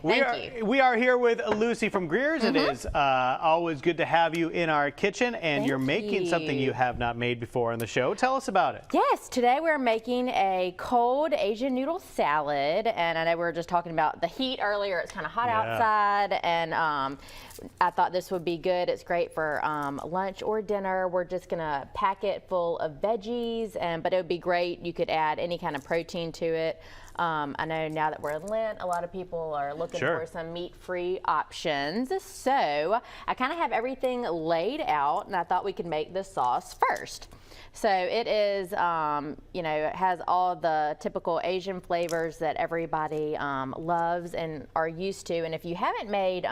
Thank you. We are here with Lucy from Greer's. It is always good to have you in our kitchen, and you're making something you have not made before on the show. Tell us about it. Yes, today we're making a cold Asian noodle salad, and I know we were just talking about the heat earlier. It's kind of hot outside, and I thought this would be good. It's great for lunch or dinner. We're just gonna pack it full of veggies, but it would be great. You could add any kind of protein to it. I know now that we're in Lent, a lot of people are looking for some meat-free options. So I kind of have everything laid out, and I thought we could make the sauce first. So it is, you know, it has all the typical Asian flavors that everybody loves and are used to. And if you haven't made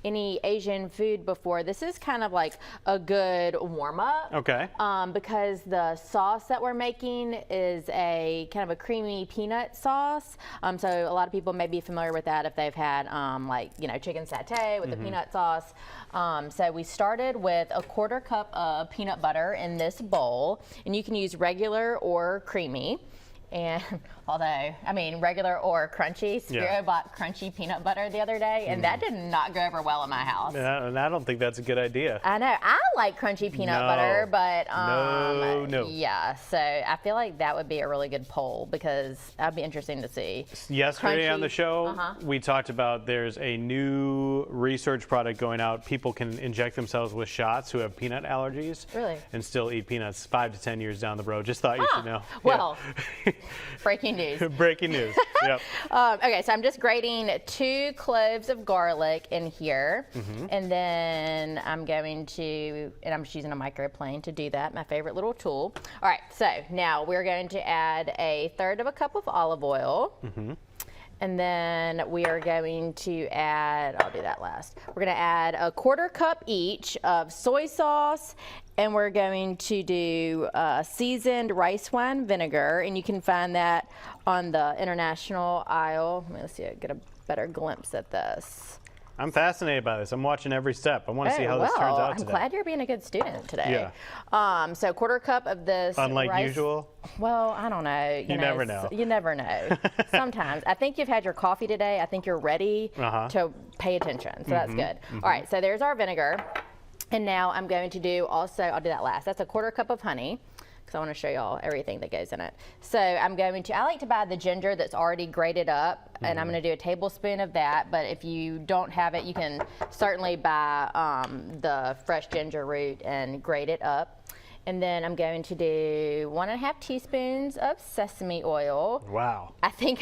any Asian food before, this is kind of like a good warm-up. Okay. Because the sauce that we're making is a kind of a creamy peanut sauce. So a lot of people may be familiar with that if they've had like, you know, chicken satay with the peanut sauce. So we started with a 1/4 cup of peanut butter in this bowl, and you can use regular or creamy. And although, I mean, regular or crunchy, Spiro bought crunchy peanut butter the other day, and that did not go over well in my house. Yeah, and I don't think that's a good idea. I know. I like crunchy peanut butter, but yeah, so I feel like that would be a really good poll because that'd be interesting to see. Yesterday on the show, we talked about there's a new research product going out. People can inject themselves with shots who have peanut allergies. Really? And still eat peanuts 5 to 10 years down the road. Just thought you should know. Well. Breaking news. Breaking news. Yep. Okay, so I'm just grating 2 cloves of garlic in here, and then I'm going to, and I'm just using a microplane to do that, my favorite little tool. All right, so now we're going to add 1/3 cup of olive oil. And then we are going to add, I'll do that last. We're going to add 1/4 cup each of soy sauce, and we're going to do seasoned rice wine vinegar, and you can find that on the international aisle. Let's see, get a better glimpse at this. I'm fascinated by this. I'm watching every step. I want to see how this turns out today. I'm glad you're being a good student today. Yeah. So 1/4 cup of this. Unlike rice. Usual? Well, I don't know. You never know. You never know. Sometimes. I think you've had your coffee today. I think you're ready to pay attention. So that's good. All right, so there's our vinegar. And now I'm going to do also, I'll do that last. That's 1/4 cup of honey, because I want to show y'all everything that goes in it. So I'm going to, I like to buy the ginger that's already grated up, and I'm going to do a tablespoon of that. But if you don't have it, you can certainly buy the fresh ginger root and grate it up. And then I'm going to do 1½ teaspoons of sesame oil. Wow. I think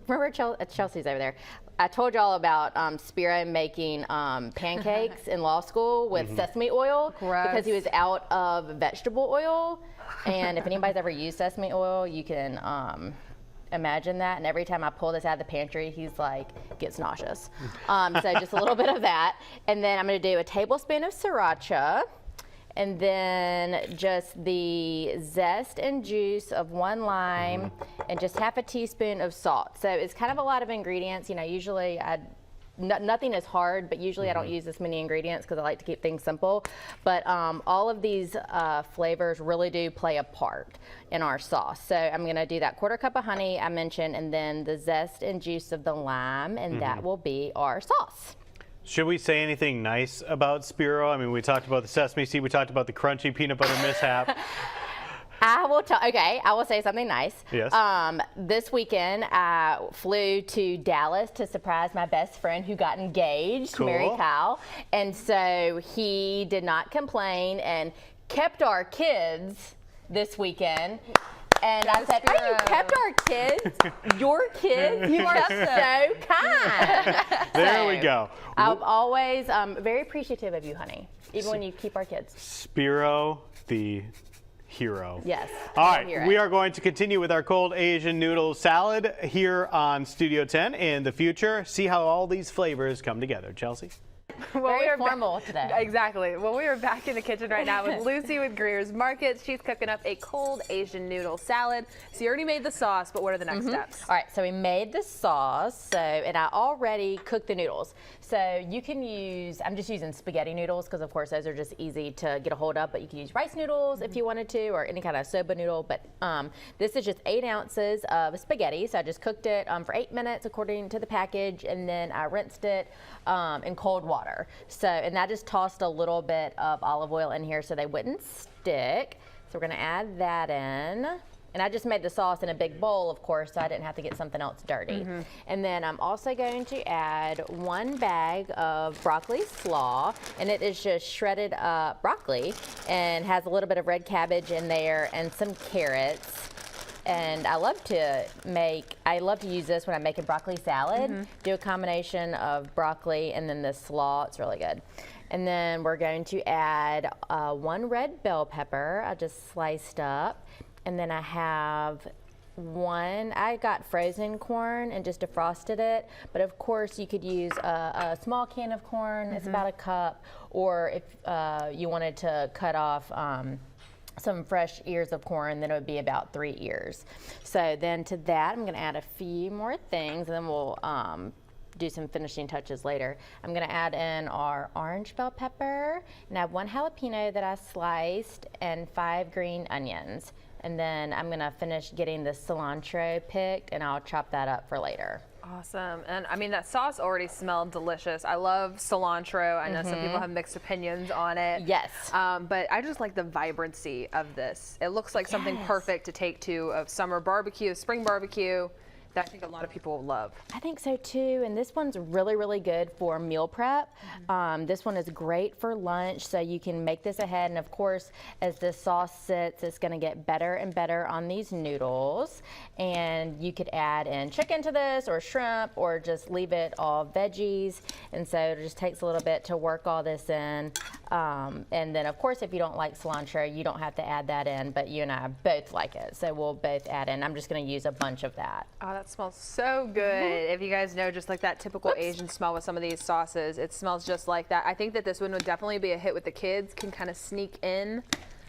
remember Chelsea's over there. I told y'all about Spiro making pancakes in law school with sesame oil because he was out of vegetable oil. And if anybody's ever used sesame oil, you can imagine that. And every time I pull this out of the pantry, he's like, gets nauseous. So just a little bit of that. And then I'm going to do a tablespoon of sriracha. And then just the zest and juice of 1 lime and just ½ a teaspoon of salt. So it's kind of a lot of ingredients. You know, usually nothing is hard, but usually I don't use this many ingredients because I like to keep things simple. But all of these flavors really do play a part in our sauce. So I'm going to do that 1/4 cup of honey I mentioned, and then the zest and juice of the lime, and that will be our sauce. Should we say anything nice about Spiro? I mean, we talked about the sesame seed, we talked about the crunchy peanut butter mishap. I will say something nice. Yes. This weekend, I flew to Dallas to surprise my best friend who got engaged, Mary Kyle. And so he did not complain and kept our kids this weekend. And I said, oh, you kept our kids? Your kids? You are so kind. There we go. I'm always very appreciative of you, honey, even when you keep our kids. Spiro, the hero. Yes. All right, we are going to continue with our cold Asian noodle salad here on Studio 10 in the future. See how all these flavors come together. Chelsea? Very formal today. Exactly. Well, we are back in the kitchen right now with Lucy with Greer's Markets. She's cooking up a cold Asian noodle salad. So you already made the sauce, but what are the next steps? All right, so we made the sauce, and I already cooked the noodles. So you can use, I'm just using spaghetti noodles because of course those are just easy to get a hold of, but you can use rice noodles if you wanted to, or any kind of soba noodle. But this is just 8 ounces of spaghetti. So I just cooked it for 8 minutes according to the package, and then I rinsed it in cold water. So, and I just tossed a little bit of olive oil in here so they wouldn't stick. So we're gonna add that in. And I just made the sauce in a big bowl, of course, so I didn't have to get something else dirty. And then I'm also going to add 1 bag of broccoli slaw, and it is just shredded broccoli and has a little bit of red cabbage in there and some carrots. And I love to use this when I'm making broccoli salad. Do a combination of broccoli and then the slaw. It's really good. And then we're going to add 1 red bell pepper. I just sliced up. And then I have I got frozen corn and just defrosted it. But of course you could use a small can of corn. It's about a cup. Or if you wanted to cut off some fresh ears of corn, then it would be about 3 ears. So then to that, I'm gonna add a few more things, and then we'll do some finishing touches later. I'm gonna add in our orange bell pepper, and I have 1 jalapeno that I sliced, and 5 green onions. And then I'm gonna finish getting the cilantro picked, and I'll chop that up for later. Awesome. And I mean, that sauce already smelled delicious. I love cilantro. I know some people have mixed opinions on it. Yes. But I just like the vibrancy of this. It looks like something perfect to take to a summer barbecue, spring barbecue, that I think a lot of people will love. I think so too, and this one's really, really good for meal prep. This one is great for lunch, so you can make this ahead, and of course, as this sauce sits, it's gonna get better and better on these noodles. And you could add in chicken to this, or shrimp, or just leave it all veggies. And so it just takes a little bit to work all this in. And then of course, if you don't like cilantro, you don't have to add that in, but you and I both like it, so we'll both add in. I'm just gonna use a bunch of that. Oh, that smells so good. If you guys know just like that typical Asian smell with some of these sauces, it smells just like that. I think that this one would definitely be a hit with the kids. Can kind of sneak in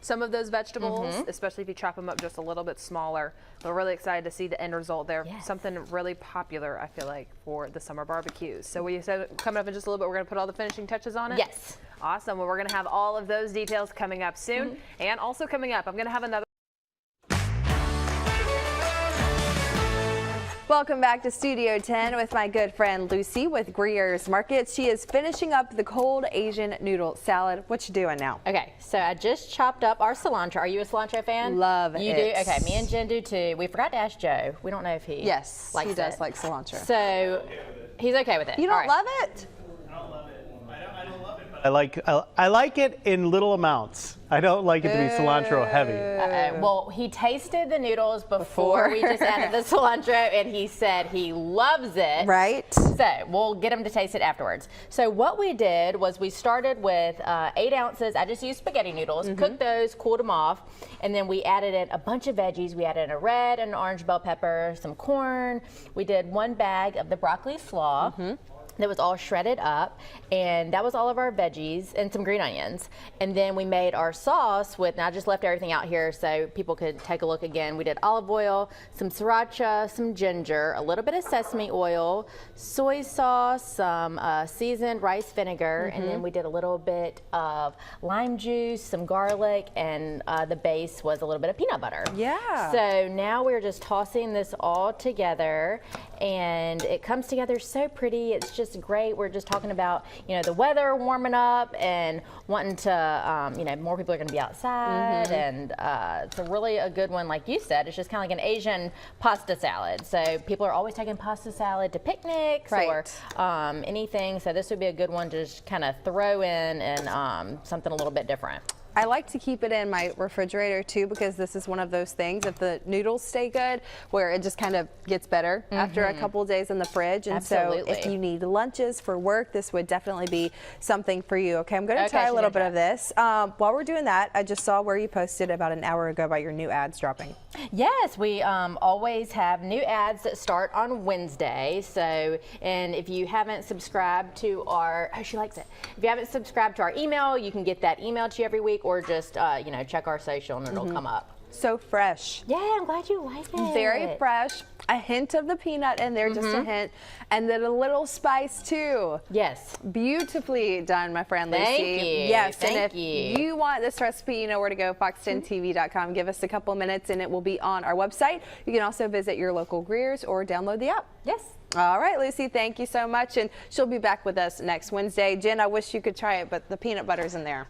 some of those vegetables, especially if you chop them up just a little bit smaller. We're really excited to see the end result there. Something really popular, I feel like, for the summer barbecues. So you said coming up in just a little bit, we're gonna put all the finishing touches on it? Yes. Awesome. Well, we're gonna have all of those details coming up soon. And also coming up, I'm gonna have another. Welcome back to Studio 10 with my good friend Lucy with Greer's Markets. She is finishing up the cold Asian noodle salad. What you doing now? Okay, so I just chopped up our cilantro. Are you a cilantro fan? Love it. You do? Okay, me and Jen do too. We forgot to ask Joe. We don't know if he Yes, likes he does it. like cilantro. So he's okay with it. You don't All right. love it? I don't love it. I don't love it, but I like it in little amounts. I don't like it to be cilantro heavy. Well, he tasted the noodles before we just added the cilantro, and he said he loves it. Right. So we'll get him to taste it afterwards. So what we did was we started with 8 ounces. I just used spaghetti noodles, cooked those, cooled them off, and then we added in a bunch of veggies. We added in a red and an orange bell pepper, some corn. We did 1 bag of the broccoli slaw. That was all shredded up, and that was all of our veggies and some green onions. And then we made our sauce with, and I just left everything out here so people could take a look again. We did olive oil, some sriracha, some ginger, a little bit of sesame oil, soy sauce, some seasoned rice vinegar, and then we did a little bit of lime juice, some garlic, and the base was a little bit of peanut butter. Yeah. So now we're just tossing this all together, and it comes together so pretty. It's just great. We're just talking about, you know, the weather warming up and wanting to, you know, more people are going to be outside, and it's a good one. Like you said, it's just kind of like an Asian pasta salad. So people are always taking pasta salad to picnics or anything. So this would be a good one to just kind of throw in and something a little bit different. I like to keep it in my refrigerator too, because this is one of those things, if the noodles stay good, where it just kind of gets better after a couple of days in the fridge. And so if you need lunches for work, this would definitely be something for you. Okay, I'm going to try a little bit of this. While we're doing that, I just saw where you posted about an hour ago about your new ads dropping. Yes, we always have new ads that start on Wednesday. So, and if you haven't subscribed to our, oh, she likes it. If you haven't subscribed to our email, you can get that emailed to you every week, or just you know, check our social and it'll come up. So fresh. Yeah, I'm glad you like it. Very fresh. A hint of the peanut in there, just a hint, and then a little spice too. Yes. Beautifully done, my friend Lucy. Thank you. Yes, Thank and if you. you want this recipe, you know where to go, fox10tv.com. Give us a couple minutes and it will be on our website. You can also visit your local Greers or download the app. Yes. All right, Lucy, thank you so much, and she'll be back with us next Wednesday. Jen, I wish you could try it, but the peanut butter's in there.